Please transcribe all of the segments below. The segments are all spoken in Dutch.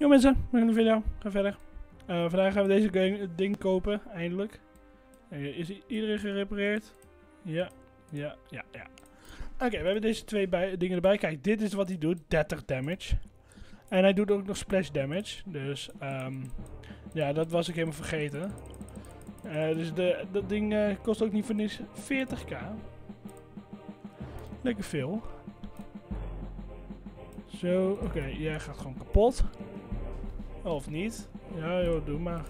Yo mensen, we gaan de video. Ga verder. Vandaag gaan we deze ding kopen, eindelijk. Is iedereen gerepareerd? Ja. Oké, we hebben deze twee dingen erbij. Kijk, dit is wat hij doet, 30 damage. En hij doet ook nog splash damage. Dus, ja, dat was ik helemaal vergeten. Dus dat ding kost ook niet voor niks 40k. Lekker veel. Zo, oké, jij gaat gewoon kapot. Of niet. Ja joh, doe maar.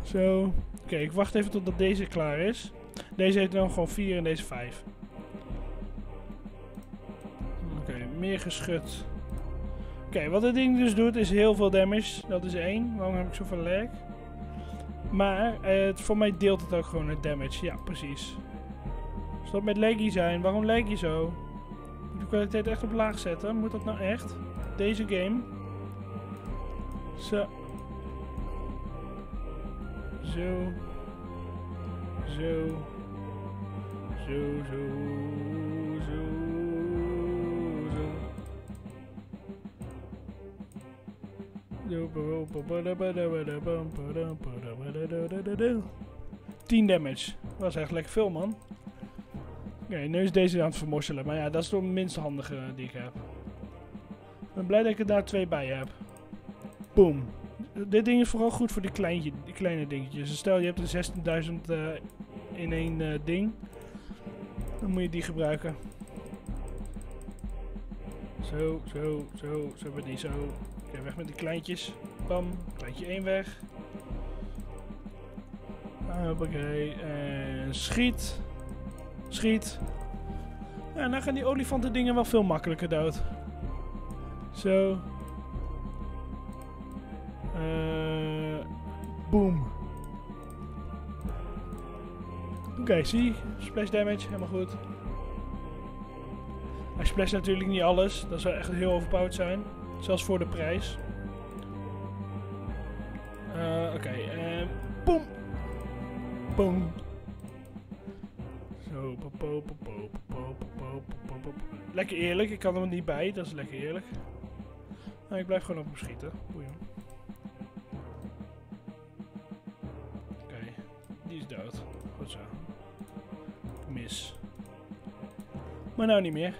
Zo. Oké, ik wacht even totdat deze klaar is. Deze heeft dan gewoon 4 en deze 5. Oké, meer geschut. Oké, wat dit ding dus doet is heel veel damage. Dat is 1. Waarom heb ik zoveel lag? Maar voor mij deelt het ook gewoon het damage. Ja, precies. Stop met laggy zijn. Waarom lag je zo? Moet de kwaliteit echt op laag zetten? Moet dat nou echt? Deze game. Zo. Zo. Zo. Zo, zo. Zo. Zo. 10 damage. Dat was echt lekker veel, man. Oké, nu is deze aan het vermorselen. Maar ja, dat is de minst handige die ik heb. Ik ben blij dat ik er daar 2 bij heb. Boom. Dit ding is vooral goed voor die kleine dingetjes. Dus stel je hebt er 16.000 in één ding. Dan moet je die gebruiken. Zo, zo, zo. Zo hebben die zo. Oké, weg met die kleintjes. Bam. Kleintje 1 weg. Hoppakee. En schiet. Schiet. Ja, en dan gaan die olifanten dingen wel veel makkelijker dood. Zo. Boom. Oké, zie. Splash damage, helemaal goed. Hij splasht natuurlijk niet alles. Dat zou echt heel overpowered zijn. Zelfs voor de prijs. Oké, boom. Boom. Zo, lekker eerlijk, ik kan er niet bij, dat is lekker eerlijk. Nou, ik blijf gewoon op hem schieten. Boeien. Oké, die is dood. Goed zo. Mis. Maar nou niet meer.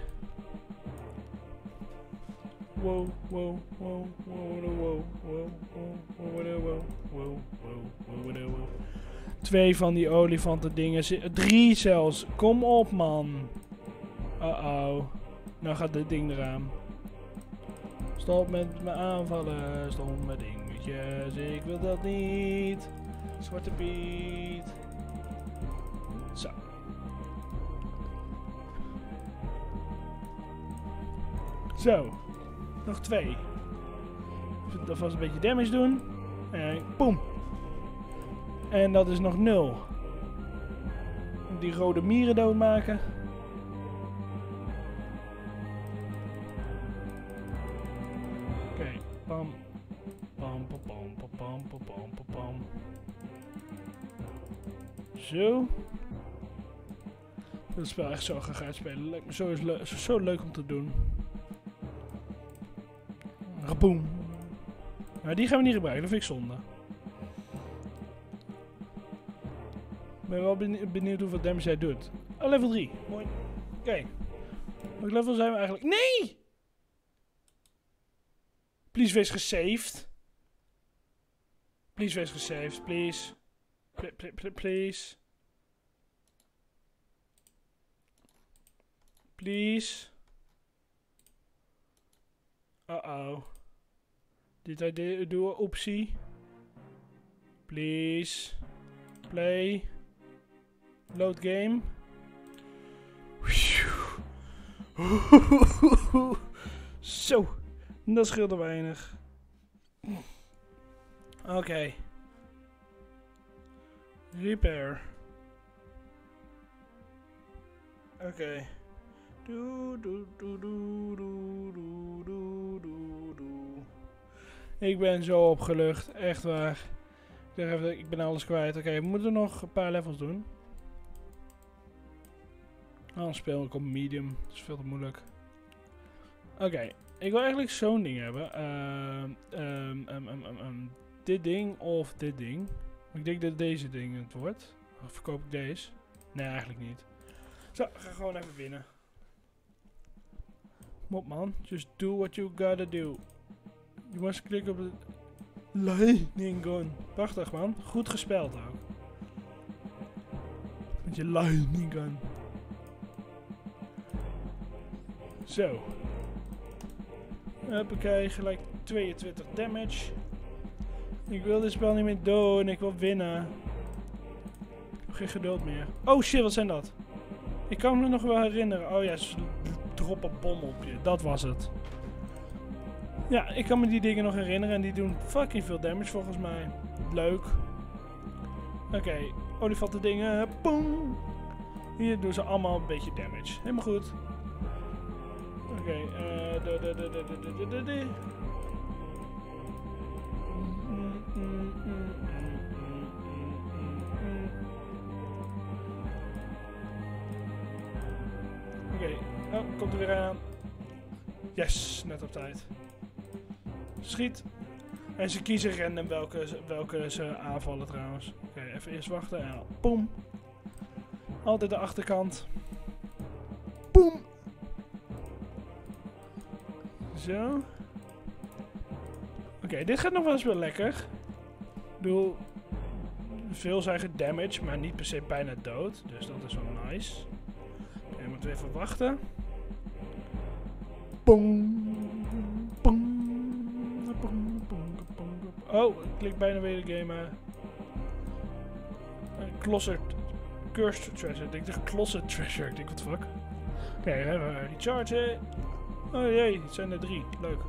Wow, wow, wow, wow, wow, wow, wow, wow, wow, wow, wow. 2 van die olifanten dingen. 3 zelfs. Kom op, man. Uh-oh. Nou gaat dit ding eraan. Stop met me aanvallen. Stop met dingetjes. Ik wil dat niet. Zwarte Piet. Zo. Zo. Nog 2. Dat was een beetje damage doen. En boom. En dat is nog 0. Die rode mieren doodmaken. Oké, pam. Pam, pam, pam, pam, pam, pam, pam. Zo. Dat spel echt zo graag uitspelen. Lijkt me zo leuk om te doen. Raboom. Nou, die gaan we niet gebruiken, dat vind ik zonde. Ik ben wel benieuwd hoeveel damage hij doet. Oh, level 3. Mooi. Oké. Welk level zijn we eigenlijk? Nee! Please wees gesaved. Please wees gesaved, please. Please. Please. Uh-oh. Did I do a oopsie? Please. Play. Load game. Zo. Dat scheelde weinig. Oké. Repair. Oké. Ik ben zo opgelucht. Echt waar. Ik ben alles kwijt. Oké, we moeten nog een paar levels doen. Anders speel ik op medium. Dat is veel te moeilijk. Oké. Ik wil eigenlijk zo'n ding hebben. Dit ding of dit ding. Ik denk dat deze ding het wordt. Of verkoop ik deze? Nee, eigenlijk niet. Zo, ga gewoon even winnen. Kom op man, just do what you gotta do. Je must klikken op de lightning gun. Prachtig man, goed gespeld ook. Met je lightning gun. Zo. Hoppakee, gelijk 22 damage. Ik wil dit spel niet meer doen, ik wil winnen. Ik heb geen geduld meer. Oh shit, wat zijn dat? Ik kan me nog wel herinneren. Oh ja, ze droppen bom op je. Dat was het. Ja, ik kan me die dingen nog herinneren. En die doen fucking veel damage volgens mij. Leuk. Oké, olifanten dingen. Boom. Hier doen ze allemaal een beetje damage. Helemaal goed. Oké, Oké, oh, komt er weer aan. Yes, net op tijd. Schiet. En ze kiezen random welke ze aanvallen trouwens. Oké, even eerst wachten en boom. Altijd de achterkant. Boom. Zo. Oké, dit gaat nog wel eens wel lekker. Ik bedoel, veel zijn gedamaged, maar niet per se bijna dood. Dus dat is wel nice. Oké, moeten we even wachten. Boom. Boom. Boom. Boom. Boom. Oh, ik klik bijna weer de game. Cursed Treasure. Ik dacht Closet Treasure. Ik denk, what the fuck? Oké, even rechargen. Oh jee, het zijn er 3. Leuk.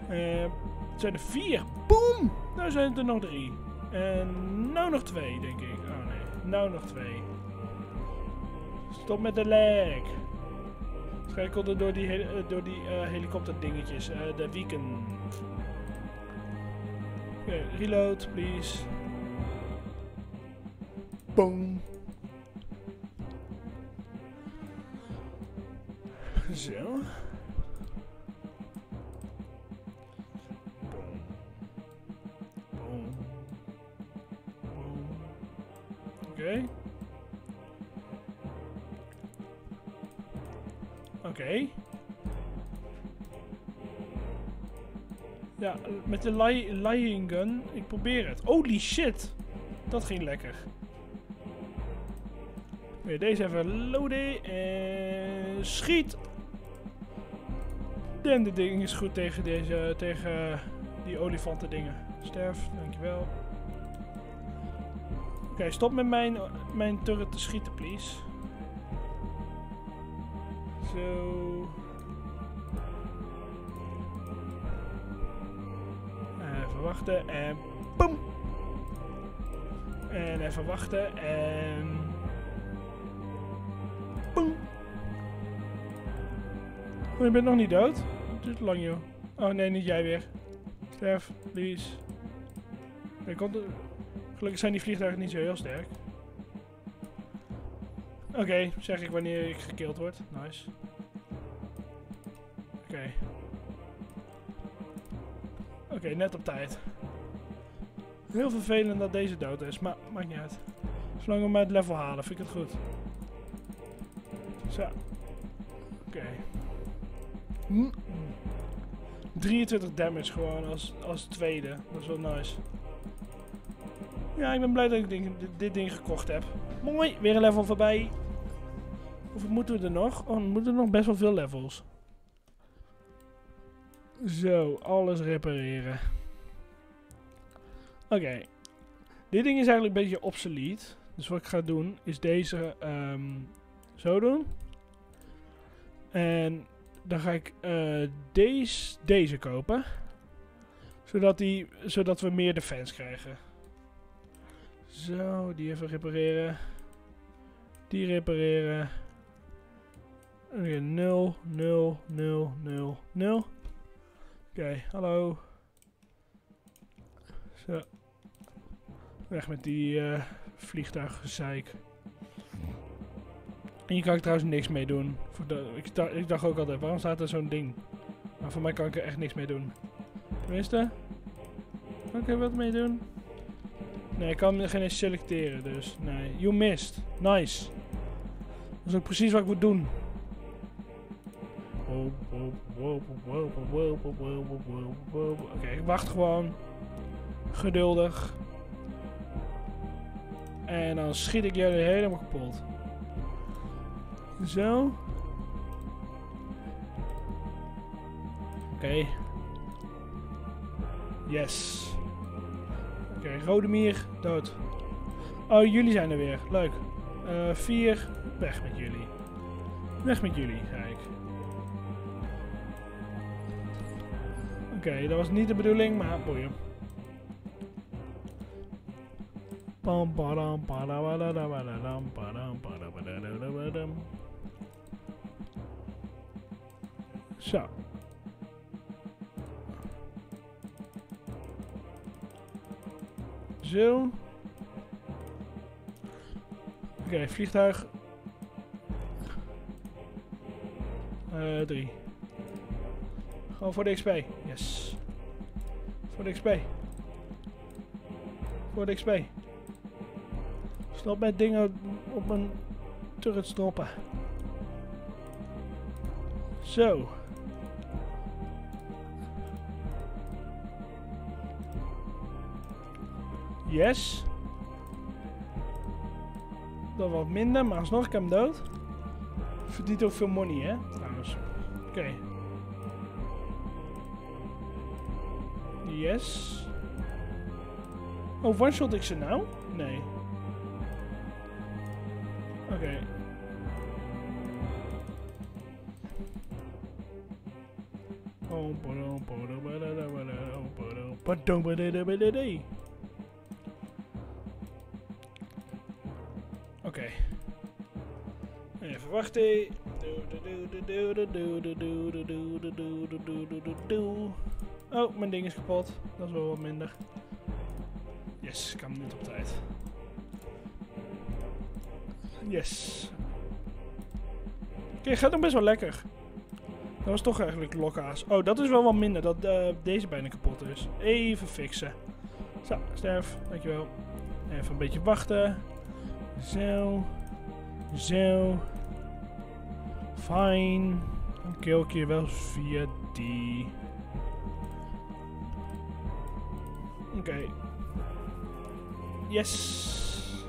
Het zijn er 4. Boom! Nou zijn het er nog 3. En nou nog 2, denk ik. Oh nee, nou nog 2. Stop met de lag. Schakelde door die helikopterdingetjes. De weekend. Oké, reload, please. Boom. Zo. Boom. Boom. Boom. Oké. Oké. Ja, met de lying gun. Ik probeer het. Holy shit. Dat ging lekker. Weer deze even loaden. En schiet. En dit ding is goed tegen die olifanten dingen. Sterf, dankjewel. Oké, stop met mijn turret te schieten, please. Zo. Even wachten en boom. En even wachten en boom. Oh, je bent nog niet dood? Het duurt lang, joh. Oh nee, niet jij weer. Sterf, please. Gelukkig zijn die vliegtuigen niet zo heel sterk. Oké, zeg ik wanneer ik gekilld word. Nice. Oké. Oké, net op tijd. Heel vervelend dat deze dood is, maar maakt niet uit. Zolang we maar het level halen, vind ik het goed. Zo. Oké. 23 damage gewoon als tweede. Dat is wel nice. Ja, ik ben blij dat ik dit ding gekocht heb. Mooi, weer een level voorbij. Hoeveel moeten we er nog? Oh, we moeten er nog best wel veel levels. Zo, alles repareren. Oké. Dit ding is eigenlijk een beetje obsolete. Dus wat ik ga doen, is deze zo doen. En dan ga ik deze kopen. Zodat we meer defense krijgen. Zo, die even repareren. Die repareren. Oké, 0, 0, 0, 0, 0. Oké, hallo. Zo. Weg met die vliegtuiggezeik. En hier kan ik trouwens niks mee doen. Ik dacht ook altijd, waarom staat er zo'n ding? Maar voor mij kan ik er echt niks mee doen. Tenminste. Kan ik er wat mee doen? Nee, ik kan geen eens selecteren, dus nee. You missed. Nice. Dat is ook precies wat ik moet doen. Oké, ik wacht gewoon. Geduldig. En dan schiet ik jullie helemaal kapot. Zo. Oké. Yes. Oké, rode mier, dood. Oh, jullie zijn er weer. Leuk. 4. Weg met jullie. Weg met jullie, ga ik. Oké, dat was niet de bedoeling, maar boeien. Zo. Zo. Oké, vliegtuig. 3. Gewoon voor de XP. Yes. Voor de XP. Voor de XP. Stop met dingen op mijn turret droppen. Zo. Yes. Dat wat minder, maar alsnog ik hem dood. Verdient ook veel money, hè? Trouwens. Oké. Yes. Oh, one-shot ik ze nou? Nee. Oké. Oké. Even wachten. Oh, mijn ding is kapot. Dat is wel wat minder. Yes, ik kan hem niet op tijd. Yes. Oké, gaat nog best wel lekker. Dat was toch eigenlijk lokkaas. Oh, dat is wel wat minder. Dat deze bijna kapot is. Even fixen. Zo, sterf. Dankjewel. Even een beetje wachten. Zo. Zo. Fine. Dan kill ik je wel via die. Oké. Yes.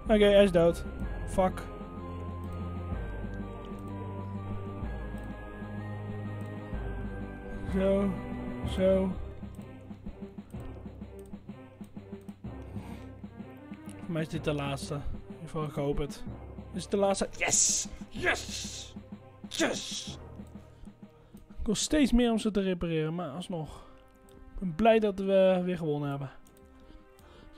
Oké, hij is dood. Fuck. Zo. Zo. Voor mij is dit de laatste. In ieder geval, ik hoop het. Is het de laatste? Yes! Yes! Yes! Ik kost steeds meer om ze te repareren, maar alsnog. Ik ben blij dat we weer gewonnen hebben.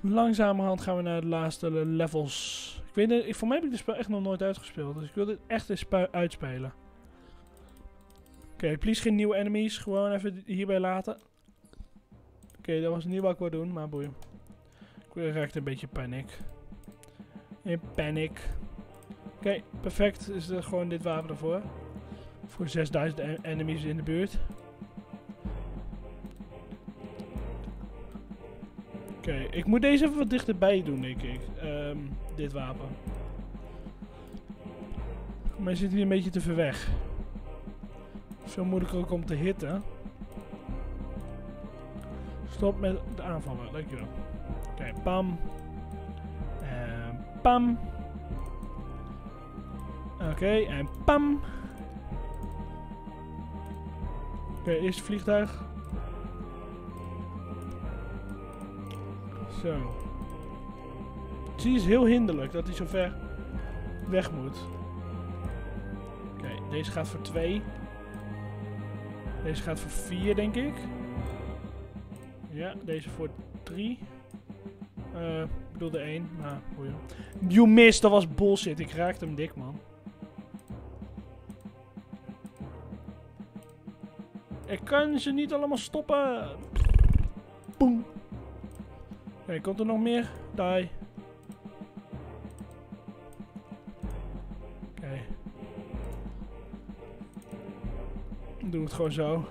Langzamerhand gaan we naar de laatste levels. Ik weet niet, voor mij heb ik dit spel echt nog nooit uitgespeeld. Dus ik wil dit echt eens uitspelen. Oké, please geen nieuwe enemies. Gewoon even hierbij laten. Oké, dat was niet wat ik wou doen, maar boeien. Ik raakte een beetje paniek. In panic. Oké, perfect. Is er gewoon dit wapen ervoor. Voor 6000 enemies in de buurt. Oké, ik moet deze even wat dichterbij doen, denk ik. Dit wapen. Maar hij zit hier een beetje te ver weg. Veel moeilijker ook om te hitten. Stop met de aanvallen, dankjewel. Oké, pam. En pam. Oké, en pam. Oké, eerst het vliegtuig. Zo. Zie je, is heel hinderlijk dat hij zo ver weg moet. Oké, deze gaat voor 2. Deze gaat voor 4, denk ik. Ja, deze voor 3. Ik bedoelde 1, maar boeien. You missed, dat was bullshit. Ik raakte hem dik, man. Ik kan ze niet allemaal stoppen. Boom. Oké, komt er nog meer? Die. Oké. Doe het gewoon zo.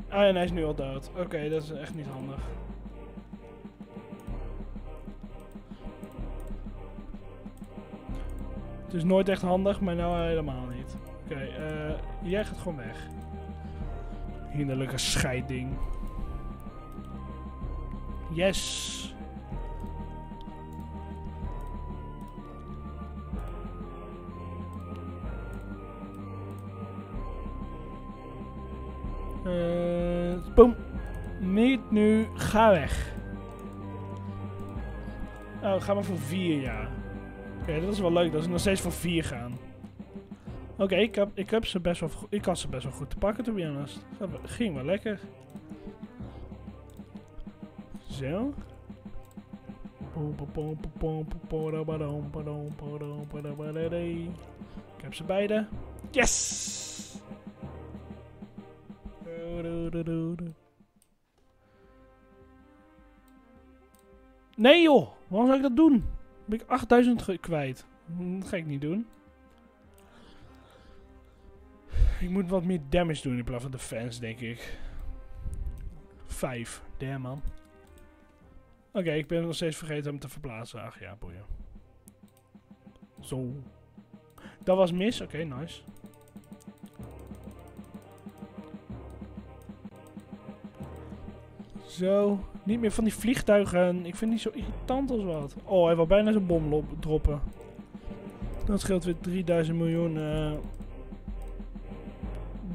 Ah, en hij is nu al dood. Oké, dat is echt niet handig. Het is nooit echt handig, maar nou helemaal niet. Oké, jij gaat gewoon weg. Hinderlijke scheidding. Yes! Boom. Niet nu. Ga weg. Oh, ga maar voor 4 jaar. Oké, dat is wel leuk dat ze nog steeds voor 4 gaan. Oké, ik had ze best wel goed te pakken, to be honest. Ging wel lekker. Zo. Ik heb ze beide. Yes! Nee joh, waarom zou ik dat doen? Ben ik 8000 kwijt. Dat ga ik niet doen. Ik moet wat meer damage doen in plaats van defense, denk ik. 5. Damn man. Oké, ik ben nog steeds vergeten hem te verplaatsen. Ach ja, boeien. Zo. Dat was mis. Oké, nice. Zo. Niet meer van die vliegtuigen. Ik vind die zo irritant als wat. Oh, hij wil bijna zijn bom droppen. Dat scheelt weer 3000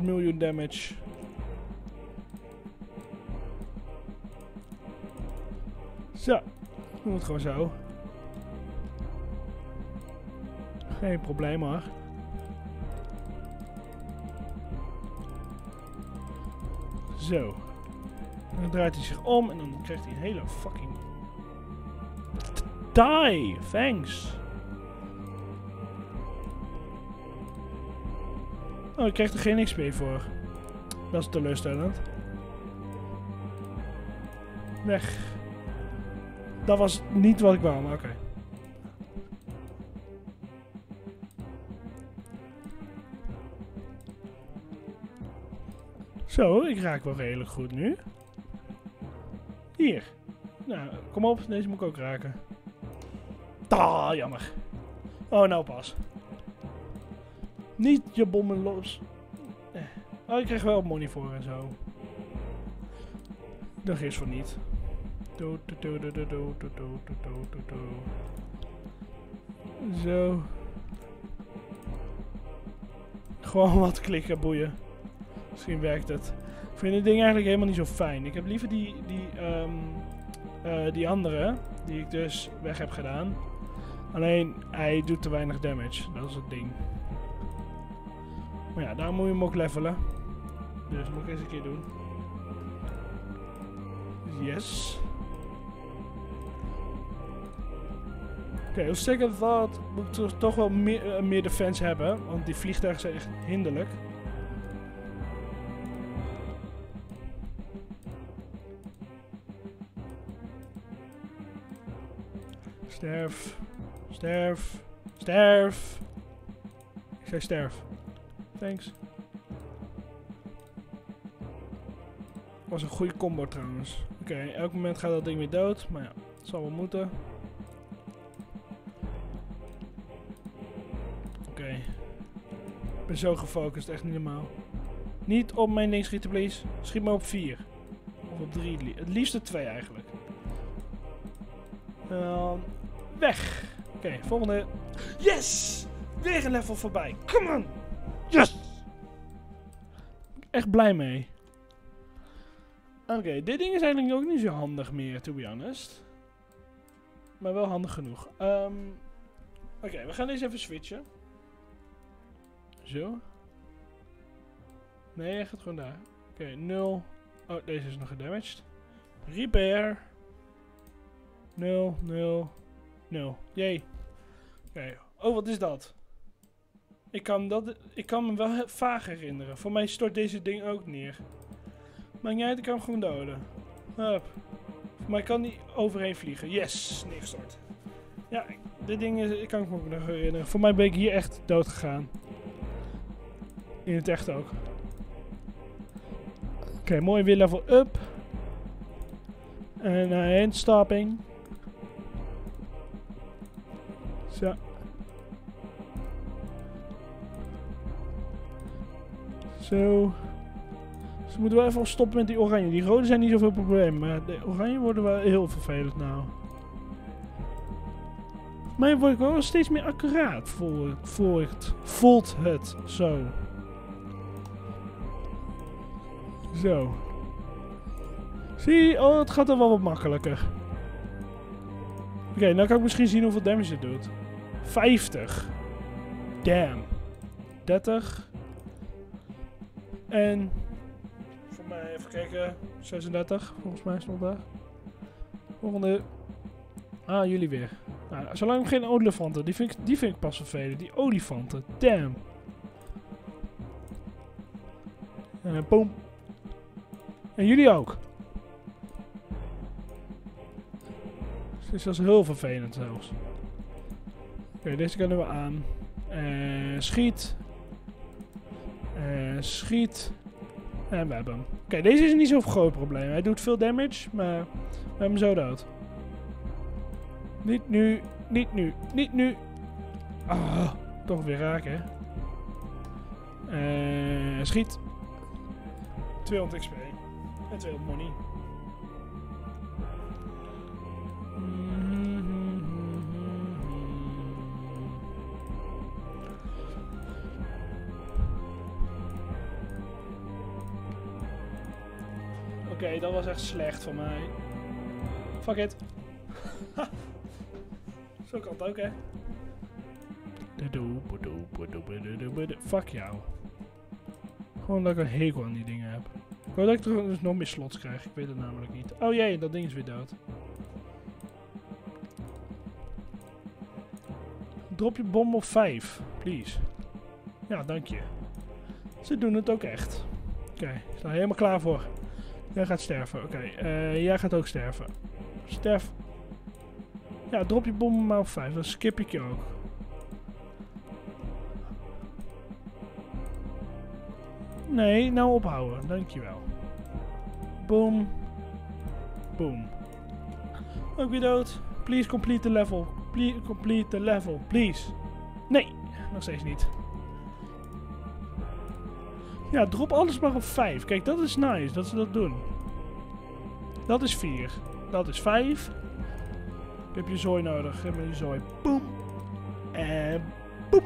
miljoen damage. Zo. Doe het gewoon zo. Geen probleem hoor. Zo. Dan draait hij zich om en dan krijgt hij een hele fucking... Die! Thanks! Oh, ik krijg er geen XP voor. Dat is teleurstellend. Weg. Dat was niet wat ik wou, maar oké. Zo, ik raak wel redelijk goed nu. Hier. Nou, kom op. Deze moet ik ook raken. Ah, jammer. Oh, nou pas. Niet je bommen los. Oh, ik krijg wel money voor en zo. Dat geeft voor niet. Zo. Gewoon wat klikken, boeien. Misschien werkt het. Ik vind dit ding eigenlijk helemaal niet zo fijn. Ik heb liever die andere, die ik dus weg heb gedaan. Alleen, hij doet te weinig damage. Dat is het ding. Maar ja, daar moet je hem ook levelen. Dus moet ik eens een keer doen. Yes. Oké, als second thought moet ik toch wel meer defense hebben. Want die vliegtuigen zijn echt hinderlijk. Sterf. Sterf. Sterf. Ik zei sterf. Thanks. Was een goede combo trouwens. Oké, elk moment gaat dat ding weer dood. Maar ja, het zal wel moeten. Oké. Ik ben zo gefocust, echt niet normaal. Niet op mijn ding schieten, please. Schiet maar op 4. Of op 3. Het liefste 2 eigenlijk. Weg. Oké, volgende. Yes! Weer een level voorbij. Come on! Yes! Echt blij mee. Oké, dit ding is eigenlijk ook niet zo handig meer, to be honest. Maar wel handig genoeg. Oké, we gaan deze even switchen. Zo. Nee, hij gaat gewoon daar. Oké, 0. Oh, deze is nog gedamaged. Repair. 0, 0, 0. Jee. Oké. Oh, wat is dat? Ik kan me wel vaag herinneren. Voor mij stort deze ding ook neer. Maakt niet uit, ik kan hem gewoon doden. Hup. Voor mij kan die overheen vliegen. Yes, neergestort. Ja, dit ding is, ik kan me ook nog herinneren. Voor mij ben ik hier echt dood gegaan. In het echt ook. Oké, mooi weer level up. En handstopping. Zo. Zo. Dus moeten we even stoppen met die oranje. Die rode zijn niet zoveel probleem. Maar de oranje worden wel heel vervelend nou. Maar word ik wel steeds meer accuraat. Voelt het. Zo. Zo. Zie, oh, het gaat er wel wat makkelijker. Oké, nou kan ik misschien zien hoeveel damage het doet. 50. Damn. 30. En... voor mij even kijken. 36, volgens mij stond daar. Volgende. Ah, jullie weer. Nou, zolang geen olifanten. Die vind ik pas vervelend. Die olifanten. Damn. Boom. En jullie ook. Het is zelfs heel vervelend zelfs. Oké, deze kunnen we aan. Schiet. Schiet. En we hebben hem. Oké, deze is niet zo'n groot probleem. Hij doet veel damage, maar we hebben hem zo dood. Niet nu. Niet nu. Niet nu. Ah, toch weer raken, hè. Schiet. 200 XP. En 200 money. Oké, dat was echt slecht van mij. Fuck it. Zo kan het ook, hè. Fuck jou. Gewoon dat ik een hekel aan die dingen heb. Ik hoop dat ik er dus nog meer slots krijg. Ik weet het namelijk niet. Oh jee, dat ding is weer dood. Drop je bom op 5, please. Ja, dank je. Ze doen het ook echt. Oké, ik sta helemaal klaar voor. Jij gaat sterven. Oké, jij gaat ook sterven. Sterf. Ja, drop je bom maar op 5. Dan skip ik je ook. Nee, nou ophouden. Dankjewel. Boom. Boom. Ook weer dood. Please complete the level. Please complete the level. Please. Nee, nog steeds niet. Ja, drop alles maar op 5. Kijk, dat is nice dat ze dat doen. Dat is 4. Dat is 5. Ik heb je zooi nodig. Geef me die zooi. Boom. En boom.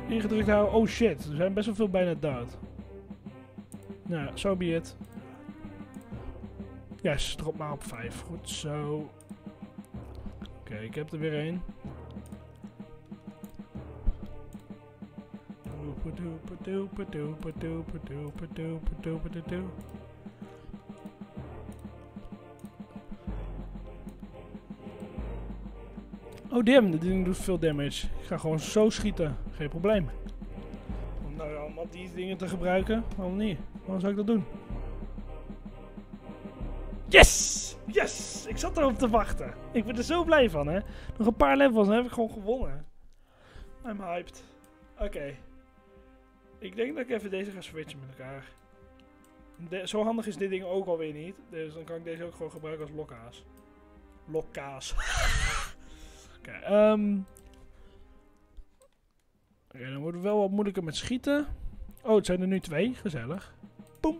Ingedrukt houden. Oh shit, er zijn best wel veel bijna dood. Nou, so be it. Yes, drop maar op 5. Goed zo. Oké, ik heb er weer één. Oh damn, dit ding doet veel damage. Ik ga gewoon zo schieten. Geen probleem. Om nou allemaal die dingen te gebruiken? Waarom niet? Waarom zou ik dat doen? Yes! Yes! Ik zat erop te wachten. Ik ben er zo blij van, hè. Nog een paar levels en heb ik gewoon gewonnen. I'm hyped. Oké. Ik denk dat ik even deze ga switchen met elkaar. Zo handig is dit ding ook alweer niet. Dus dan kan ik deze ook gewoon gebruiken als lokkaas. Lokkaas. Oké, dan wordt het wel wat moeilijker met schieten. Oh, het zijn er nu 2. Gezellig. Boom.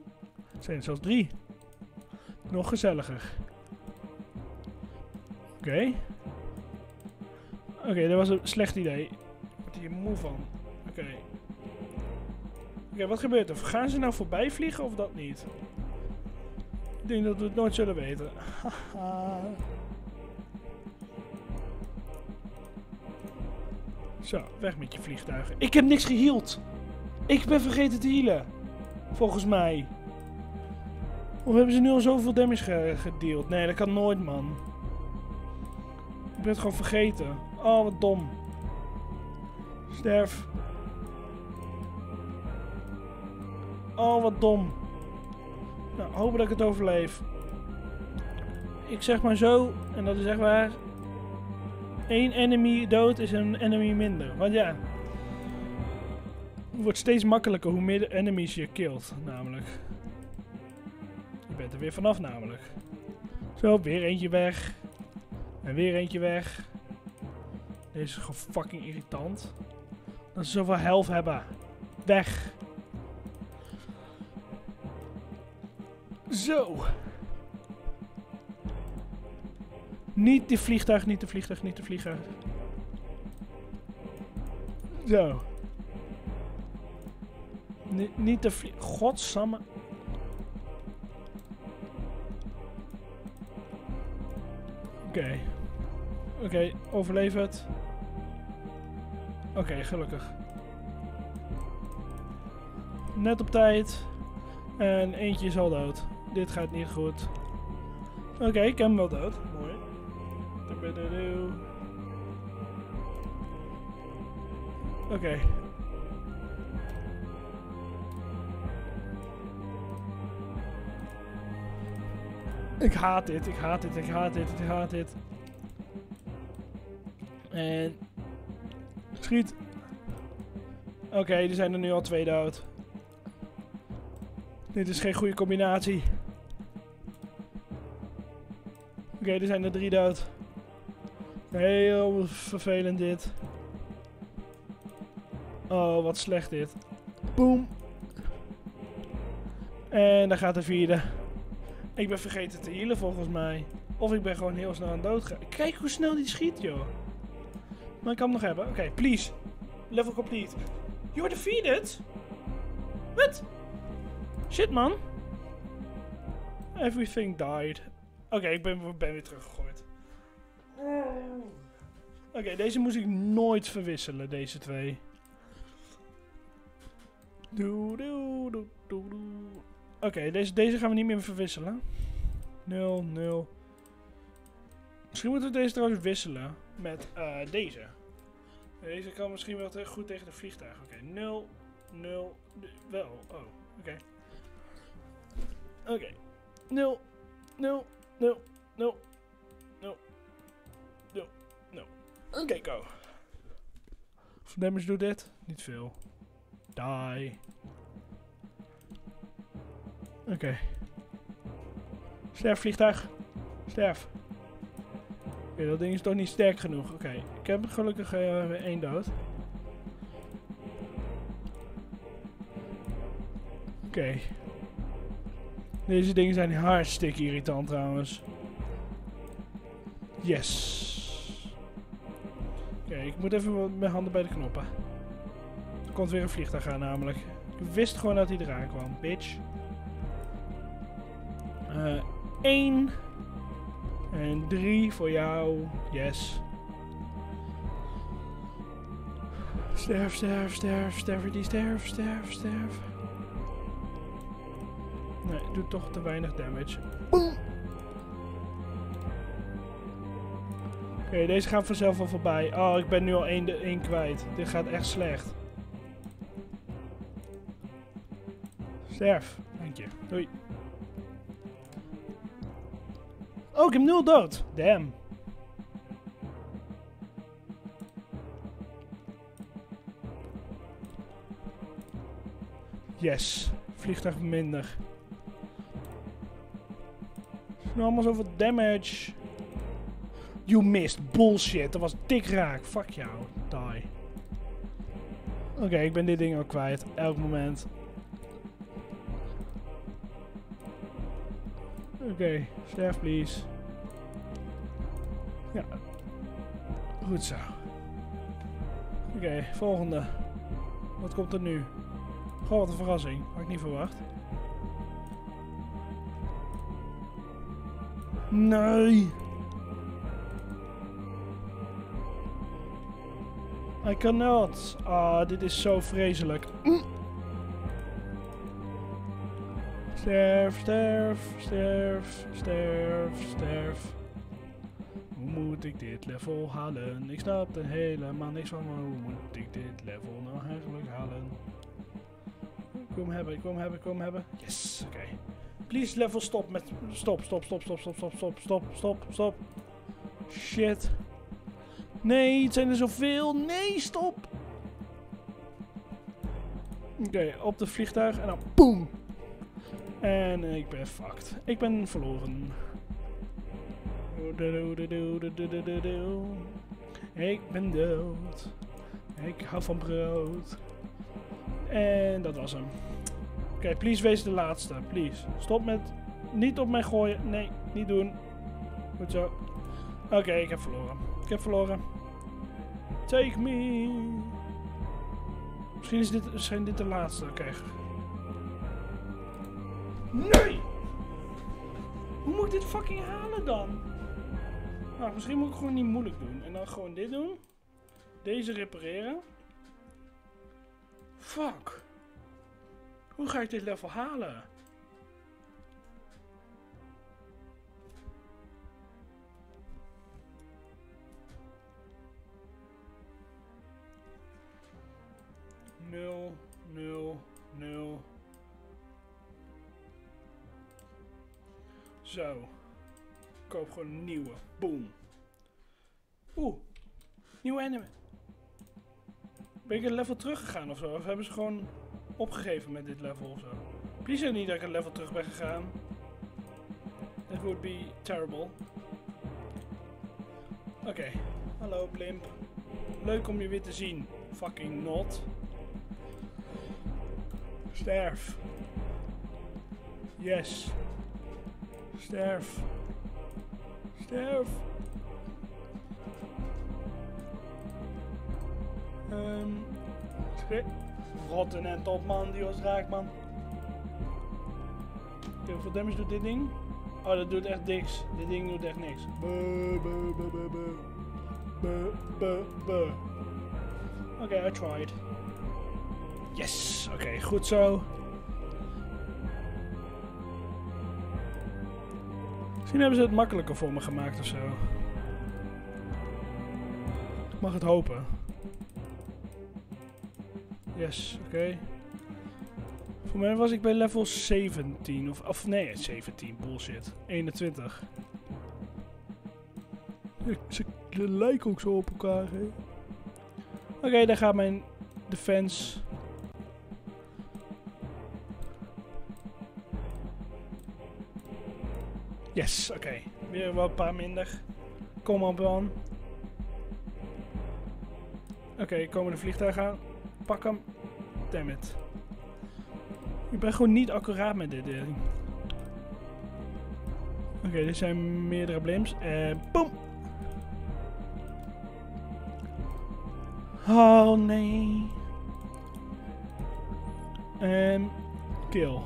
Het zijn er zelfs 3. Nog gezelliger. Oké. Oké, dat was een slecht idee. Ik word hier moe van. Oké. Oké, wat gebeurt er? Gaan ze nou voorbij vliegen of dat niet? Ik denk dat we het nooit zullen weten. Haha. Zo, weg met je vliegtuigen. Ik heb niks geheeld. Ik ben vergeten te healen. Volgens mij. Of hebben ze nu al zoveel damage gedeeld? Nee, dat kan nooit, man. Ik ben het gewoon vergeten. Oh, wat dom. Sterf. Oh, wat dom. Nou, hopen dat ik het overleef. Ik zeg maar zo, en dat is echt waar. 1 enemy dood is een enemy minder. Want ja. wordt steeds makkelijker hoe meer de enemies je killt, namelijk. Je bent er weer vanaf, namelijk. Zo, weer eentje weg. En weer eentje weg. Deze is gewoon fucking irritant. Dat ze zoveel health hebben. Weg. Zo. Niet de vliegtuig, niet de vliegtuig, niet de vliegtuig. Zo. Niet de vliegtuig. Godsamme. Oké. Oké, overleef het. Oké, gelukkig. Net op tijd. En eentje is al dood. Dit gaat niet goed. Oké, ik heb hem wel dood. Mooi. Oké. Ik haat dit, ik haat dit, ik haat dit, ik haat dit. En... Schiet. Oké, er zijn er nu al 2 dood. Dit is geen goede combinatie. Oké, er zijn er 3 dood. Heel vervelend dit. Oh, wat slecht dit. Boom. En daar gaat de 4e. Ik ben vergeten te healen volgens mij. Of ik ben gewoon heel snel aan dood gegaan. Kijk hoe snel die schiet, joh. Maar ik kan hem nog hebben. Oké, please. Level complete. You're defeated? Wat? Shit, man. Everything died. Oké, ik ben weer teruggegooid. Oké, deze moest ik nooit verwisselen, deze 2. Oké, deze gaan we niet meer verwisselen. 0, 0. Misschien moeten we deze trouwens wisselen met deze. Deze kan misschien wel goed tegen de vliegtuig. Oké, 0, 0, wel. Oh, oké. Oké. 0, 0, 0, 0, 0, 0, 0. Oké, go. Hoeveel damage doet dit? Niet veel. Die. Oké. Sterf, vliegtuig. Sterf. Oké, dat ding is toch niet sterk genoeg. Oké, ik heb gelukkig 1 dood. Oké. Deze dingen zijn hartstikke irritant trouwens. Yes. Oké, ik moet even met mijn handen bij de knoppen. Er komt weer een vliegtuig aan namelijk. Ik wist gewoon dat hij eraan kwam, bitch. 1. En 3 voor jou. Yes. Sterf, sterf, sterf, sterf, sterf, sterf, sterf. Nee, doet toch te weinig damage. Boom! Oké, deze gaan vanzelf wel voorbij. Oh, ik ben nu al 1 kwijt. Dit gaat echt slecht. Sterf. Dank je. Doei. Oh, ik heb 0 dood. Damn. Yes. Vliegtuig minder. Nu allemaal zoveel damage. You missed. Bullshit. Dat was dik raak. Fuck jou. Die. Oké, ik ben dit ding ook kwijt. Elk moment. Oké, sterf please. Ja. Goed zo. Oké, volgende. Wat komt er nu? Goh, wat een verrassing. Had ik niet verwacht. Nee. I cannot. Ah, dit is zo vreselijk. Sterf, sterf, sterf, sterf, sterf. Hoe moet ik dit level halen? Ik snap er helemaal niks van, maar hoe moet ik dit level nou eigenlijk halen? Ik wil hem hebben, ik wil hem hebben, ik wil hem hebben. Yes, oké. Please level stop met... Stop, stop, stop, stop, stop, stop, stop, stop, stop, stop. Shit. Nee, het zijn er zoveel. Nee, stop. Oké, op het vliegtuig en dan boom. En ik ben fucked. Ik ben verloren. Ik ben dood. Ik hou van brood. En dat was hem. Oké, please wees de laatste. Please. Stop met... Niet op mij gooien. Nee, niet doen. Goed zo. Oké, ik heb verloren. Ik heb verloren. Take me. Misschien zijn dit de laatste. Oké. Nee! Hoe moet ik dit fucking halen dan? Nou, misschien moet ik gewoon niet moeilijk doen. En dan gewoon dit doen. Deze repareren. Fuck. Hoe ga ik dit level halen? Nul, nul, nul. Zo. Ik koop gewoon een nieuwe. Boom. Oeh. Nieuwe enemy. Ben ik een level teruggegaan of zo? Of hebben ze gewoon opgegeven met dit level of zo? Please zeg niet dat ik een level terug ben gegaan. That would be terrible. Oké. Hallo Blimp. Leuk om je weer te zien. Fucking not. Sterf. Yes. Sterf. Sterf. Rotten en top man, die was raak man. Oké, hoeveel damage doet dit ding? Oh, dat doet echt niks. Dit ding doet echt niks. Oké, I tried. Yes, oké, goed zo. Misschien hebben ze het makkelijker voor me gemaakt of zo. Ik mag het hopen. Yes, oké. Voor mij was ik bij level 17 of nee, 17, bullshit. 21. Ze lijken ook zo op elkaar, hè. Oké, daar gaat mijn defense. Yes, oké. Weer wel een paar minder. Kom op dan. Oké, komen de vliegtuigen aan. Pak hem. Damn it. Ik ben gewoon niet accuraat met dit ding. Oké, dit zijn meerdere blimps. En boom. Oh nee. En kill.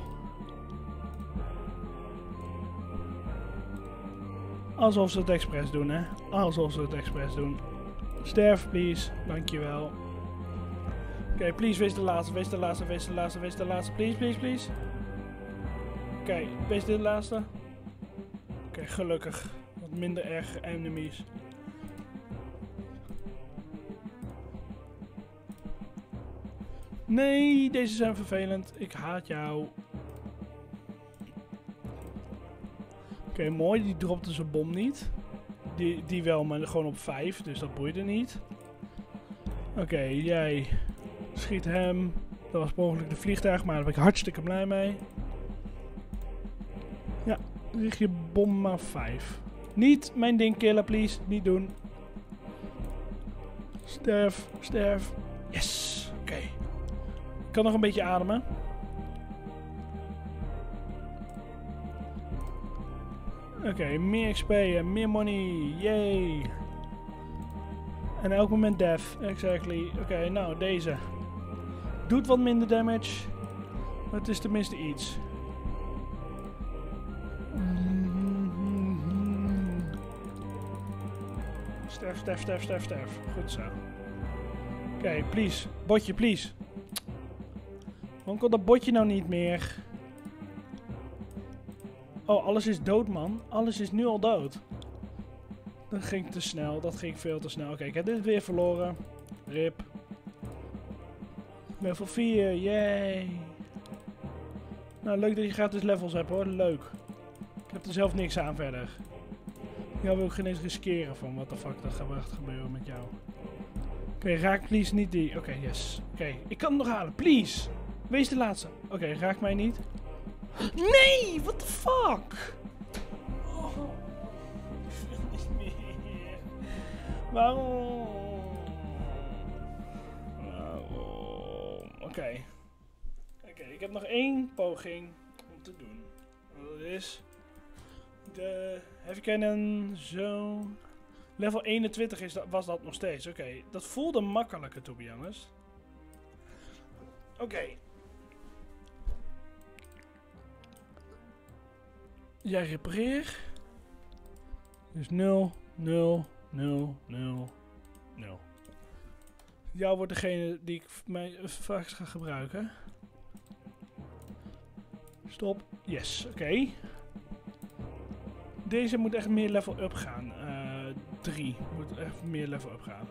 Alsof ze het expres doen, hè. Alsof ze het expres doen. Sterf, please. Dankjewel. Oké, please, wees de laatste, wees de laatste, wees de laatste, wees de laatste. Please, please, please. Oké, wees de laatste. Oké, gelukkig. Wat minder erg enemies. Nee, deze zijn vervelend. Ik haat jou. Oké, mooi. Die dropte zijn bom niet. Die wel, maar gewoon op 5. Dus dat boeide niet. Oké, jij schiet hem. Dat was mogelijk de vliegtuig, maar daar ben ik hartstikke blij mee. Ja, richt je bom maar 5. Niet mijn ding killen, please. Niet doen. Sterf, sterf. Yes. Oké. Ik kan nog een beetje ademen. Oké, meer XP en meer money. Yay. En elk moment death. Exactly. Oké, nou deze. Doet wat minder damage. Maar het is tenminste iets. Sterf, sterf, sterf, sterf, sterf. Goed zo. Oké, please. Botje, please. Waarom komt dat botje nou niet meer? Oh, alles is dood, man. Alles is nu al dood. Dat ging te snel. Dat ging veel te snel. Oké, ik heb dit weer verloren. Rip. Level 4. Yay. Nou, leuk dat je gratis levels hebt, hoor. Leuk. Ik heb er zelf niks aan verder. Jou wil ik geen eens riskeren van wat de fuck dat gaat gebeuren met jou. Oké, raak please niet die. Oké, yes. Oké, ik kan het nog halen. Please. Wees de laatste. Oké, raak mij niet. Nee, what the fuck? Oh, ik wil niet meer. Waarom? Oké, ik heb nog 1 poging om te doen. Dat is de Heavy Cannon, zo. Level 21 was dat nog steeds. Oké, dat voelde makkelijker, to be honest. Oké. Jij repareer. Dus 0, 0, 0, 0, 0. Jou wordt degene die ik mij vaak ga gebruiken. Stop. Yes, oké. Deze moet echt meer level up gaan. 3 moet echt meer level up gaan.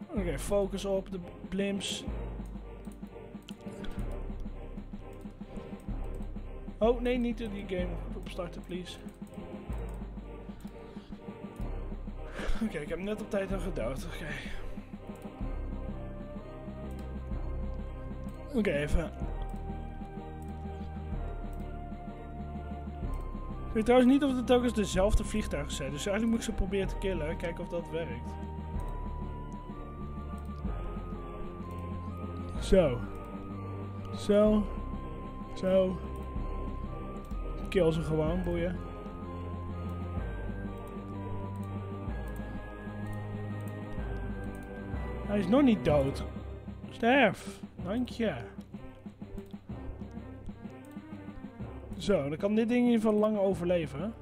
Oké, focus op de blimps. Oh, nee, niet die game opstarten, please. Oké, ik heb net op tijd nog gedood. Oké, even. Ik weet trouwens niet of het telkens dezelfde vliegtuigen zijn. Dus eigenlijk moet ik ze proberen te killen. Kijken of dat werkt. Zo. Zo. Zo. Kill ze gewoon, boeien. Hij is nog niet dood. Sterf. Dank je. Zo, dan kan dit ding in ieder geval lang overleven.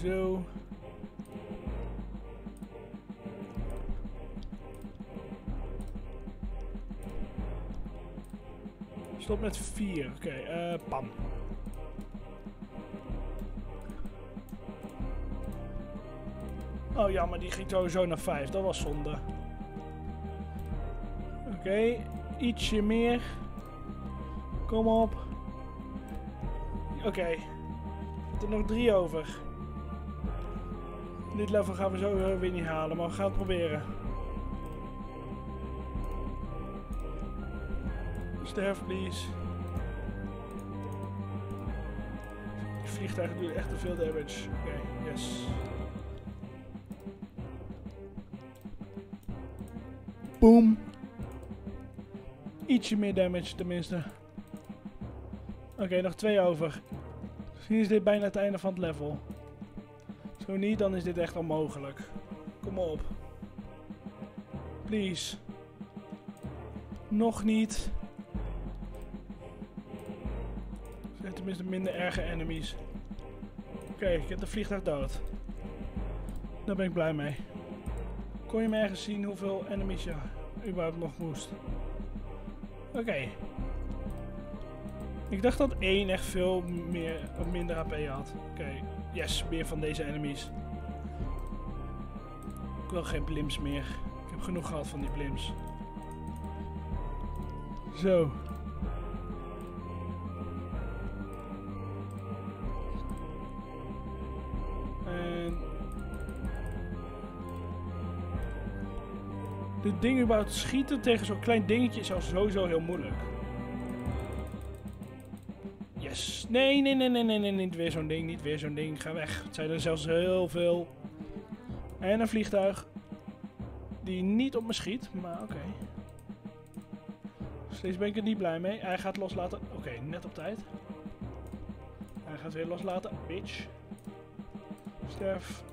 Zo. Stop met 4. Oké, pam. Oh ja, maar die ging sowieso naar 5. Dat was zonde. Oké, ietsje meer. Kom op. Oké. Er nog 3 over. Dit level gaan we zo weer niet halen, maar we gaan het proberen. Sterf, please. Die vliegtuigen doen echt te veel damage. Oké, yes. Boom. Ietsje meer damage tenminste. Oké, nog 2 over. Misschien is dit bijna het einde van het level. Zo niet, dan is dit echt onmogelijk. Kom op. Please. Nog niet. Er zijn tenminste minder erge enemies. Oké, ik heb de vliegtuig dood. Daar ben ik blij mee. Kon je me ergens zien hoeveel enemies je überhaupt nog moest? Oké. Ik dacht dat 1 echt veel minder HP had. Oké. Yes, meer van deze enemies. Ik wil geen blimps meer. Ik heb genoeg gehad van die blimps. Zo. En dit ding überhaupt schieten tegen zo'n klein dingetje is al sowieso heel moeilijk. Yes. Nee, niet weer zo'n ding, niet weer zo'n ding. Ga weg. Het zijn er zelfs heel veel. En een vliegtuig die niet op me schiet, maar oké. Steeds ben ik er niet blij mee. Hij gaat loslaten. Oké, net op tijd. Hij gaat weer loslaten. Bitch. Sterf.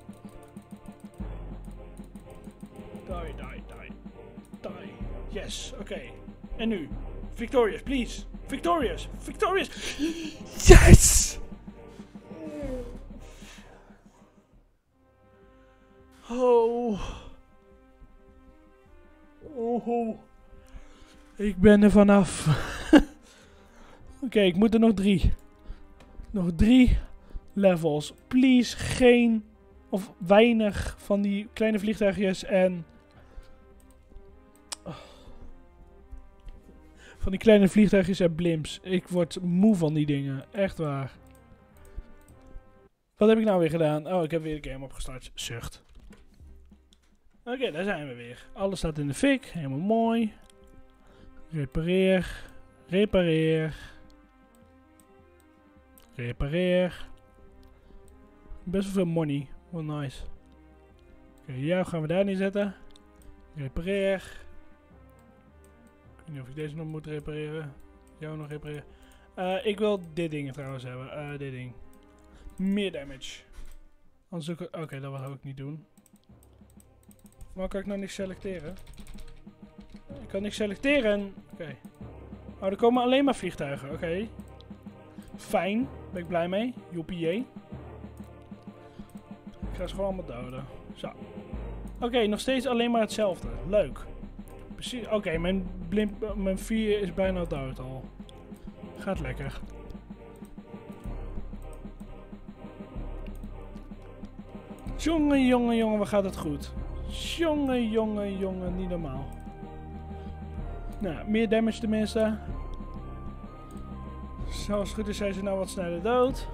Die. Yes, oké. En nu? Victorious, please. Victorious. Yes! Oh. Ik ben er vanaf. Oké, ik moet er nog 3. Nog 3 levels. Please, geen of weinig van die kleine vliegtuigjes en... Van die kleine vliegtuigjes en blimps. Ik word moe van die dingen. Echt waar. Wat heb ik nou weer gedaan? Oh, ik heb weer de game opgestart. Zucht. Oké, daar zijn we weer. Alles staat in de fik. Helemaal mooi. Repareer. Repareer. Repareer. Best wel veel money. Wel nice. Oké, jou gaan we daar neerzetten. Repareer. Ik weet niet of ik deze nog moet repareren. Jou nog repareren. Ik wil dit ding trouwens hebben. Dit ding. Meer damage. Anders oké, dat wil ik niet doen. Maar kan ik nou niks selecteren? Ik kan niks selecteren. Oké. Oh, er komen alleen maar vliegtuigen. Oké. Fijn. Ben ik blij mee. Joepie. Ik ga ze gewoon allemaal doden. Zo. Oké, nog steeds alleen maar hetzelfde. Leuk. Precies. Oké, mijn 4 is bijna dood al. Gaat lekker. Jongen, wat gaat het goed. Jongen, niet normaal. Nou, meer damage tenminste. Zoals het goed is zijn ze nou wat sneller dood.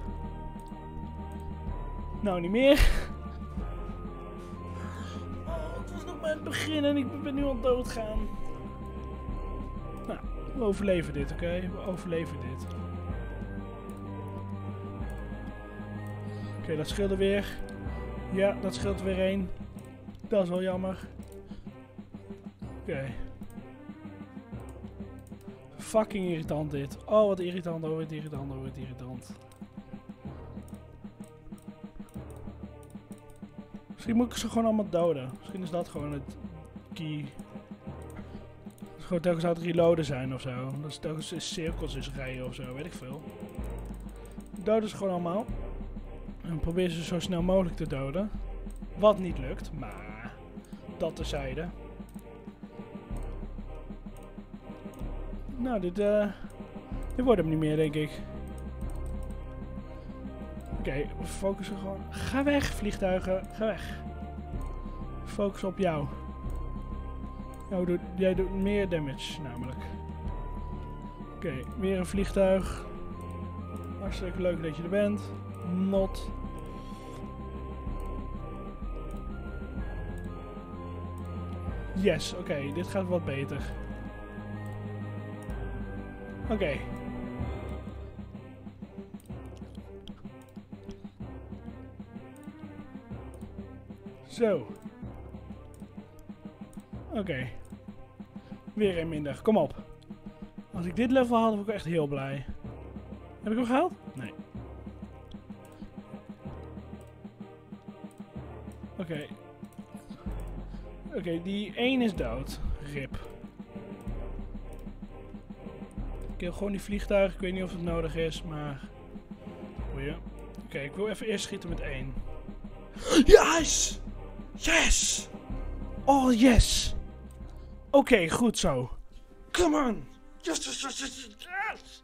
Nou, niet meer. Oh, het was nog maar het begin en ik ben nu al doodgaan. Nou, we overleven dit, oké? We overleven dit. Oké, dat scheelde weer. Ja, dat scheelt weer 1. Dat is wel jammer. Oké. Fucking irritant dit. Oh, wat irritant, oh, wat irritant, oh, wat irritant. Misschien moet ik ze gewoon allemaal doden. Misschien is dat gewoon het key. Dat is gewoon telkens aan het reloaden zijn of zo. Dat is telkens in cirkels is rijden of zo, weet ik veel. Doden ze gewoon allemaal. En probeer ze zo snel mogelijk te doden. Wat niet lukt, maar dat terzijde. Nou, dit wordt hem niet meer, denk ik. Oké, we focussen gewoon. Ga weg, vliegtuigen. Ga weg. Focus op jou. Jij doet meer damage, namelijk. Oké, weer een vliegtuig. Hartstikke leuk dat je er bent. Not. Yes, oké, dit gaat wat beter. Oké. Zo. Oké. Weer een minder. Kom op. Als ik dit level had, was ik echt heel blij. Heb ik hem gehaald? Nee. Oké. Oké, die 1 is dood. Rip. Ik wil gewoon die vliegtuigen. Ik weet niet of het nodig is, maar... Boeien. Oké, ik wil even eerst schieten met 1. Yes! Yes! Oh, yes! Oké, goed zo. Come on! Yes!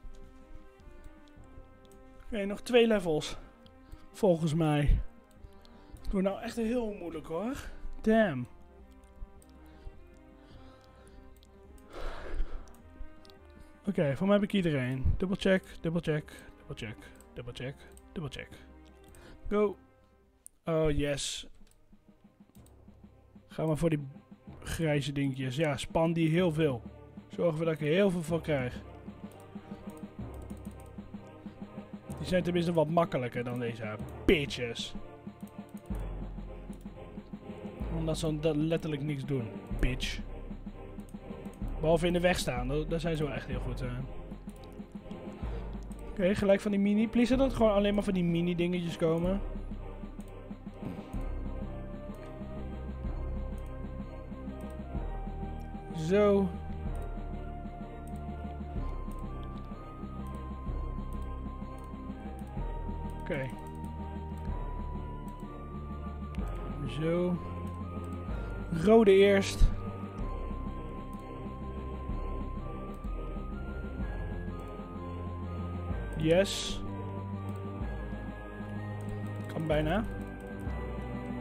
Oké, nog 2 levels. Volgens mij. Het wordt nou echt heel moeilijk hoor. Damn. Oké, voor mij heb ik iedereen. Dubbelcheck, dubbelcheck, dubbelcheck, dubbelcheck, dubbelcheck. Go. Oh, yes. Ga maar voor die grijze dingetjes. Ja, span die heel veel. Zorgen we dat ik er heel veel van krijg. Die zijn tenminste wat makkelijker dan deze bitches. Omdat ze letterlijk niks doen. Bitch. Behalve in de weg staan. Daar zijn ze wel echt heel goed aan. Oké, gelijk van die mini. Please dat gewoon alleen maar van die mini dingetjes komen. Zo. Oké. Zo. Rode eerst. Yes. Kan bijna.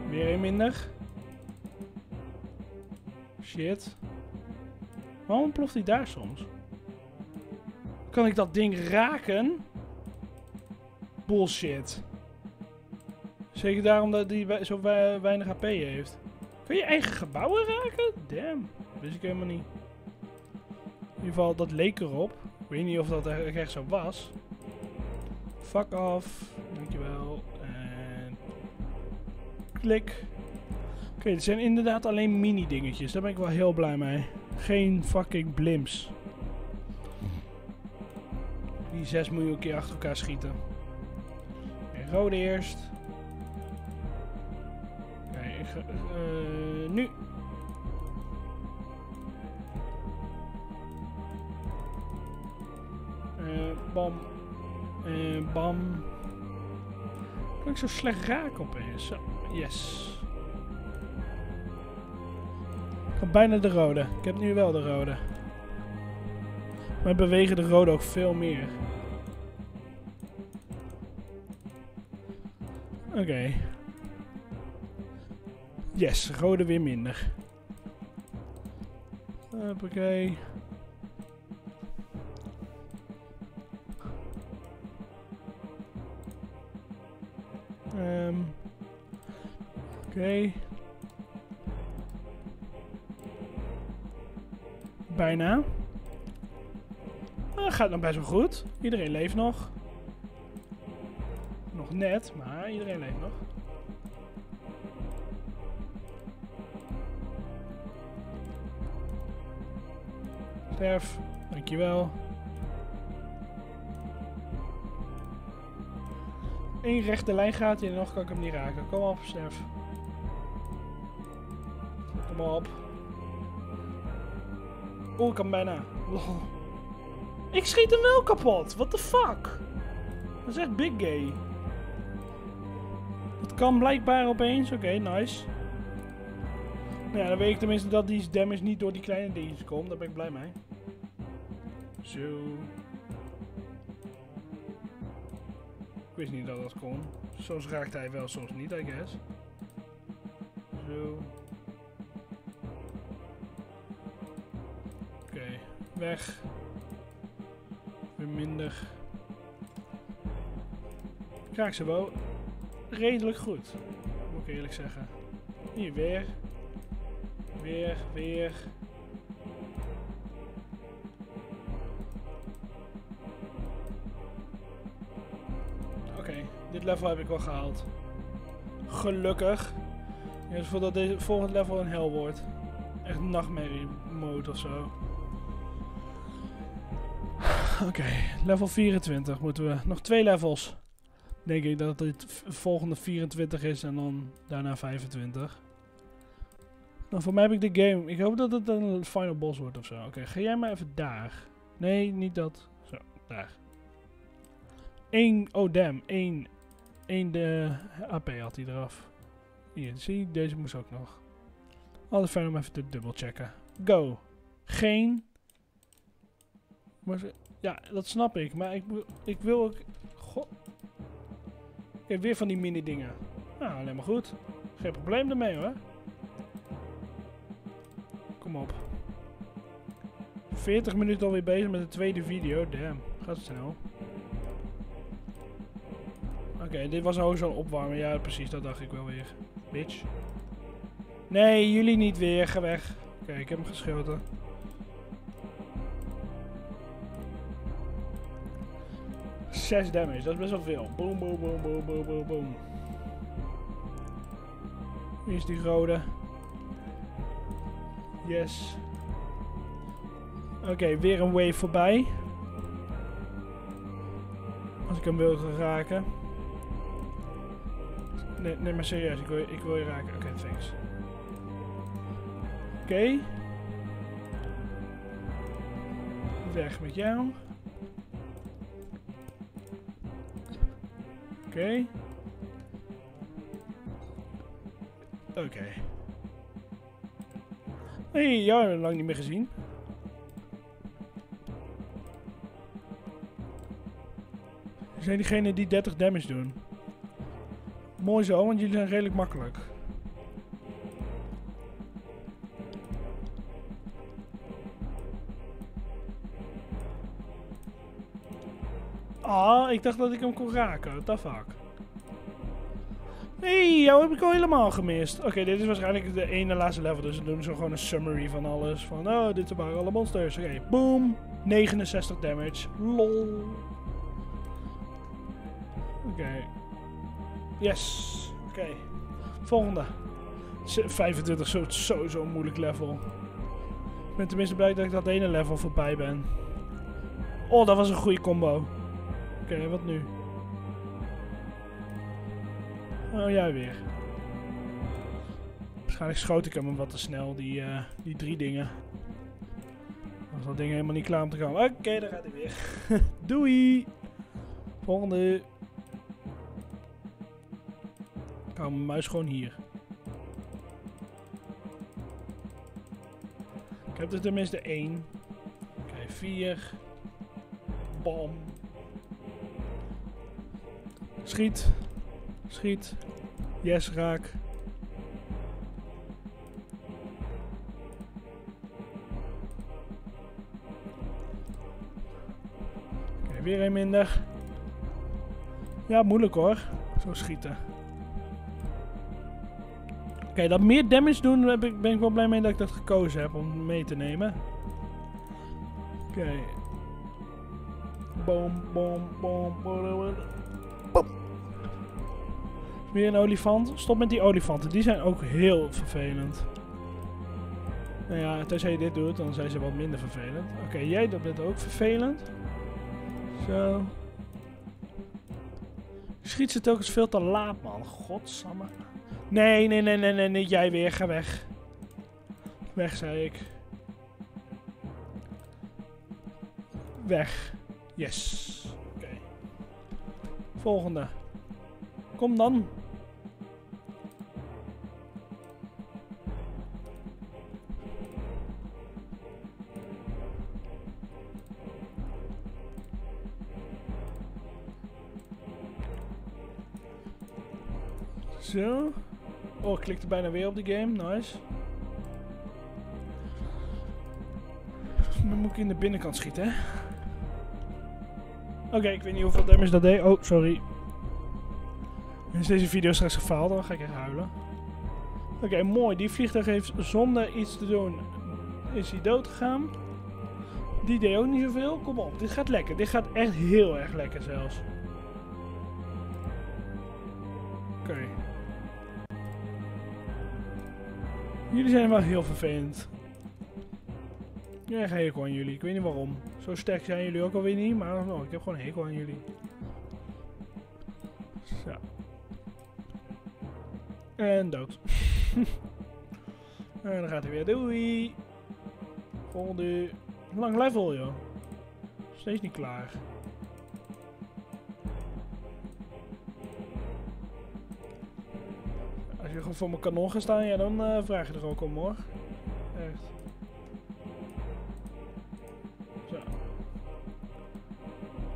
Weer een minder. Shit. Waarom ploft hij daar soms? Kan ik dat ding raken? Bullshit. Zeker daarom dat hij zo weinig HP heeft. Kun je eigen gebouwen raken? Damn. Wist ik helemaal niet. In ieder geval, dat leek erop. Ik weet niet of dat echt zo was. Fuck off. Dankjewel. En... klik. Oké, dit zijn inderdaad alleen mini dingetjes. Daar ben ik wel heel blij mee. Geen fucking blimps. Die 6 miljoen keer achter elkaar schieten. Oké, rode eerst. Oké, ik ga... nu. Bam. Bam. Kan ik zo slecht raken opeens? Zo. Yes. Ik heb bijna de rode. Ik heb nu wel de rode. Maar bewegen de rode ook veel meer. Oké. Yes, rode weer minder. Hoppakee. Oké. Bijna. Gaat nog best wel goed. Iedereen leeft nog. Nog net, maar iedereen leeft nog. Sterf, dankjewel. Eén rechte lijn gaat en nog kan ik hem niet raken. Kom op, sterf. Kom op. Oeh, ik kan bijna. Lol. Ik schiet hem wel kapot. What the fuck? Dat is echt big gay. Dat kan blijkbaar opeens. Oké, nice. Nou ja, dan weet ik tenminste dat die damage niet door die kleine dingetjes komt. Daar ben ik blij mee. Zo. Ik wist niet dat dat kon. Soms raakt hij wel, soms niet, I guess. Zo. Oké, weg. Weer minder. Ik raak ze wel redelijk goed. Moet ik eerlijk zeggen. Hier weer. Weer. Oké, dit level heb ik wel gehaald. Gelukkig. Dus voordat deze volgende level een hel wordt. Echt nachtmerrie mode of zo. Oké, level 24 moeten we. Nog 2 levels. Denk ik dat het volgende 24 is en dan daarna 25. Nou, voor mij heb ik de game. Ik hoop dat het een final boss wordt of zo. Oké, ga jij maar even daar. Nee, niet dat. Zo, daar. 1, oh damn, 1 de AP had hij eraf. Hier, zie, deze moest ook nog. Altijd fijn om even te dubbel checken. Go. Geen. Ja, dat snap ik, maar ik wil ook... Goh. Kijk, weer van die mini dingen. Nou, alleen maar goed. Geen probleem ermee hoor. Kom op. 40 minuten alweer bezig met de tweede video. Damn, gaat het snel. Oké, dit was ook zo'n opwarmen. Ja, precies, dat dacht ik wel weer. Bitch. Nee, jullie niet weer. Ga weg. Oké, ik heb hem geschoten. Zes damage, dat is best wel veel. Boom, boom, boom, boom, boom, boom, boom. Hier is die rode. Yes. Oké, weer een wave voorbij. Als ik hem wil raken. Nee, maar serieus, ik wil je raken. Oké, thanks. Oké. Weg met jou. Oké. Oké. Hey, jou heb ik lang niet meer gezien. We zijn diegenen die 30 damage doen. Mooi zo, want jullie zijn redelijk makkelijk. Ah, ik dacht dat ik hem kon raken. What the fuck? Nee, jou heb ik al helemaal gemist. Oké, dit is waarschijnlijk de ene laatste level. Dus we doen zo gewoon een summary van alles. Van, oh, dit waren alle monsters. Oké, boom. 69 damage. Lol. Oké. Yes. Oké. Volgende. 25 is sowieso een moeilijk level. Ik ben tenminste blij dat ik dat ene level voorbij ben. Oh, dat was een goede combo. Oké, wat nu? Oh, jij weer. Waarschijnlijk schoot ik hem wat te snel, die 3 dingen. Was dat ding helemaal niet klaar om te gaan. Oké, daar gaat hij weer. Doei! Volgende. Ik hou mijn muis gewoon hier. Ik heb er tenminste 1. Oké, 4. Bam. Schiet. Schiet. Yes, raak. Oké, weer een minder. Ja, moeilijk hoor. Zo schieten. Oké, dat meer damage doen ben ik wel blij mee dat ik dat gekozen heb om mee te nemen. Oké. Boom, boom, boom, boom. Weer een olifant. Stop met die olifanten. Die zijn ook heel vervelend. Nou ja, tenzij je dit doet, dan zijn ze wat minder vervelend. Oké, jij doet dit ook vervelend. Zo. Schiet ze telkens veel te laat, man. Godsamme. Nee, nee, nee, nee, nee, niet jij weer. Ga weg. Weg, zei ik. Weg. Yes. Oké. Volgende. Kom dan. Zo. Oh, ik klikte bijna weer op de game. Nice. Dan moet ik in de binnenkant schieten, hè? Oké, ik weet niet hoeveel damage dat deed. Oh, sorry. Is deze video straks gefaald? Dan ga ik echt huilen. Oké, mooi. Die vliegtuig heeft zonder iets te doen... Is hij dood gegaan? Die deed ook niet zoveel. Kom op, dit gaat lekker. Dit gaat echt heel erg lekker zelfs. Oké. Jullie zijn wel heel vervelend. Ja, ik heb hekel aan jullie. Ik weet niet waarom. Zo sterk zijn jullie ook alweer niet. Maar no, ik heb gewoon een hekel aan jullie. Zo. En dood. En dan gaat hij weer. Doei. Volgende. Lang level, joh. Steeds niet klaar. Als je gewoon voor mijn kanon gaat staan, ja, dan vraag je er ook om, hoor. Echt. Zo.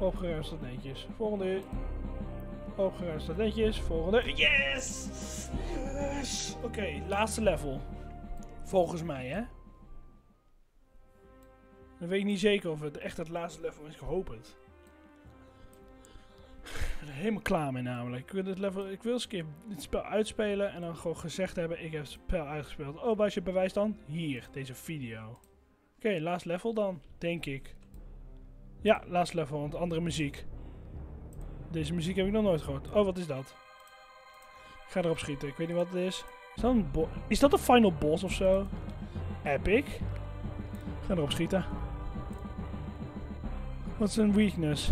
Opgeruimd staat netjes. Volgende. Opgeruimd staat netjes. Volgende. Yes! Yes! Oké, laatste level. Volgens mij, hè? Dan weet ik niet zeker of het echt het laatste level is. Ik hoop het. Ik ben er helemaal klaar mee namelijk. Ik wil eens een keer het spel uitspelen en dan gewoon gezegd hebben, ik heb het spel uitgespeeld. Oh, waar is je bewijs dan? Hier, deze video. Oké, laatste level dan, denk ik. Ja, laatste level, want andere muziek. Deze muziek heb ik nog nooit gehoord. Oh, wat is dat? Ik ga erop schieten, ik weet niet wat het is. Is dat een final boss of zo? Epic. Ik ga erop schieten. Wat is een weakness?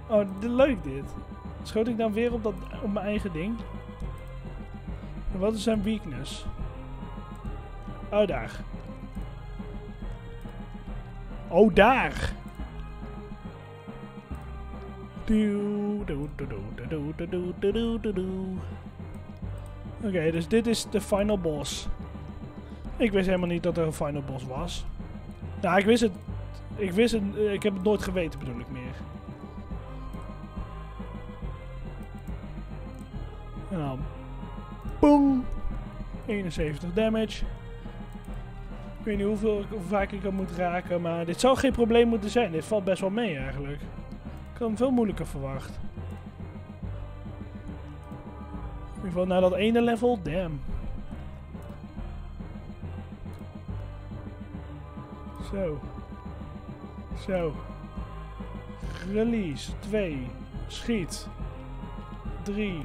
Oh, leuk dit. Schoot ik dan weer op mijn eigen ding? En wat is zijn weakness? Oh, daar. Oh, daar! Oké, dus dit is de final boss. Ik wist helemaal niet dat er een final boss was. Nou, ik wist het. Ik heb het nooit geweten, bedoel ik meer. En dan... Boom! 71 damage. Ik weet niet hoe vaak ik hem moet raken, maar dit zou geen probleem moeten zijn. Dit valt best wel mee eigenlijk. Ik had hem veel moeilijker verwacht. In ieder geval naar dat ene level, damn. Zo. Zo. Release. 2. Schiet. 3.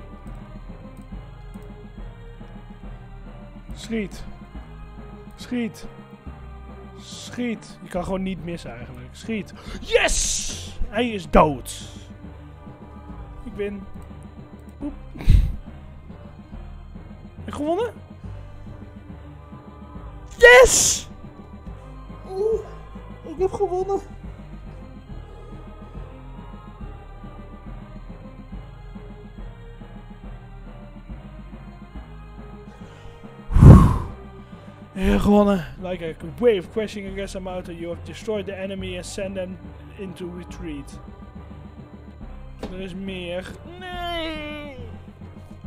Schiet. Schiet. Schiet. Je kan gewoon niet missen eigenlijk. Schiet. Yes! Hij is dood. Ik win. Oep. Heb ik gewonnen? Yes! Oeh, ik heb gewonnen. Je hebt gewonnen. Like a wave crashing against a mountain, you have destroyed the enemy and send them into retreat. Er is meer. Nee!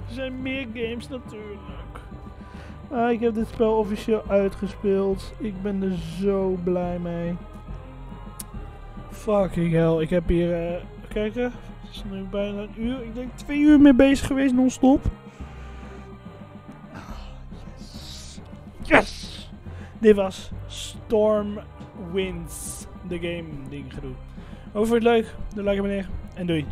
Er zijn meer games natuurlijk. Ik heb dit spel officieel uitgespeeld. Ik ben er zo blij mee. Fucking hell. Ik heb hier... kijken. Het is nu bijna een uur. Ik denk 2 uur mee bezig geweest non-stop. Yes! Yes! Dit was Stormwinds. De game ding gedoe. Over het leuk. Doe like en meneer. En doei.